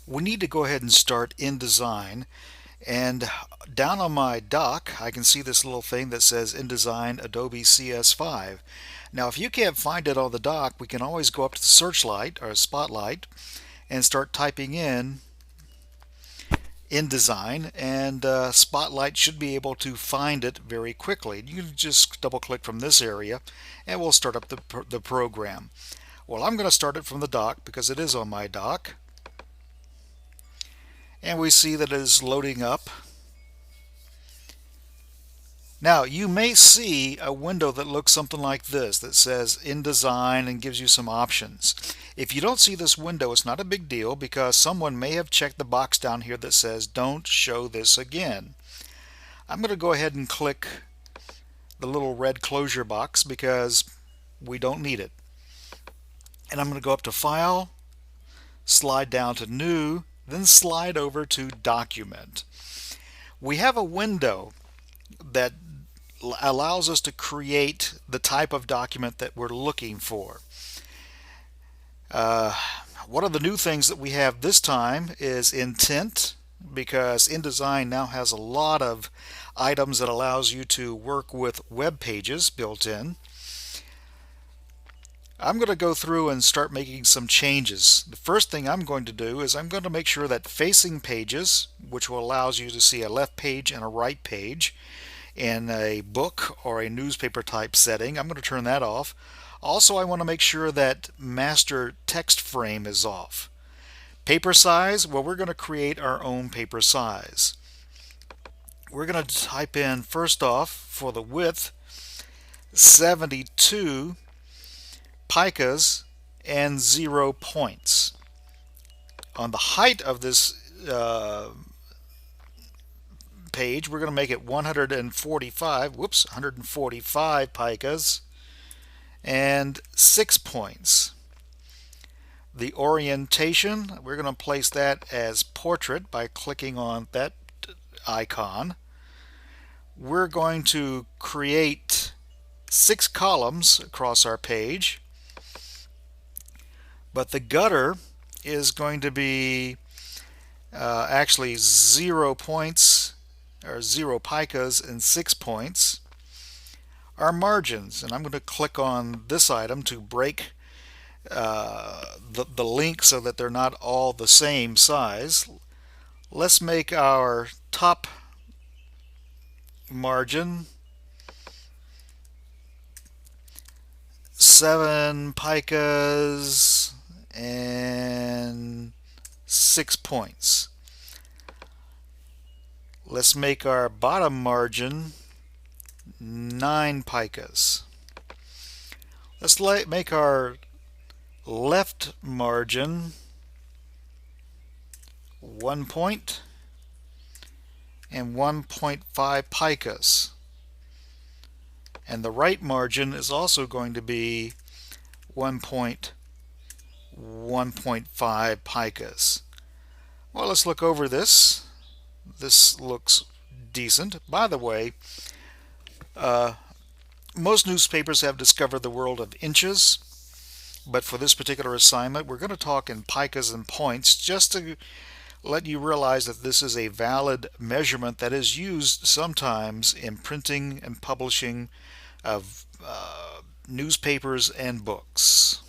we need to go ahead and start InDesign. And down on my dock, I can see this little thing that says InDesign Adobe CS5. Now, if you can't find it on the dock, we can always go up to the searchlight or spotlight and start typing in InDesign, and Spotlight should be able to find it very quickly. You can just double click from this area and we'll start up the program. Well, I'm going to start it from the dock because it is on my dock. And we see that it is loading up. Now you may see a window that looks something like this that says InDesign and gives you some options. If you don't see this window, it's not a big deal because someone may have checked the box down here that says don't show this again. I'm going to go ahead and click the little red closure box because we don't need it. And I'm going to go up to File, slide down to New, then slide over to Document. We have a window that allows us to create the type of document that we're looking for. One of the new things that we have this time is intent, because InDesign now has a lot of items that allows you to work with web pages built in. I'm going to go through and start making some changes. The first thing I'm going to do is I'm going to make sure that facing pages, which will allows you to see a left page and a right page in a book or a newspaper type setting, I'm going to turn that off. Also, I want to make sure that master text frame is off. Paper size, well, we're going to create our own paper size. We're going to type in, first off, for the width, 72 picas and 0 points. On the height of this page, we're going to make it 145 picas and 6 points. The orientation, we're going to place that as portrait by clicking on that icon. We're going to create 6 columns across our page, but the gutter is going to be actually 0 points, or 0 picas and 6 points. Our margins, and I'm going to click on this item to break the link so that they're not all the same size. Let's make our top margin 7 picas and 6 points. Let's make our bottom margin 9 picas. Let's make our left margin 1 point and 1.5 picas. And the right margin is also going to be 1.5 picas. Well, let's look over this. This looks decent. By the way, most newspapers have discovered the world of inches, but for this particular assignment, we're going to talk in picas and points just to let you realize that this is a valid measurement that is used sometimes in printing and publishing of newspapers and books.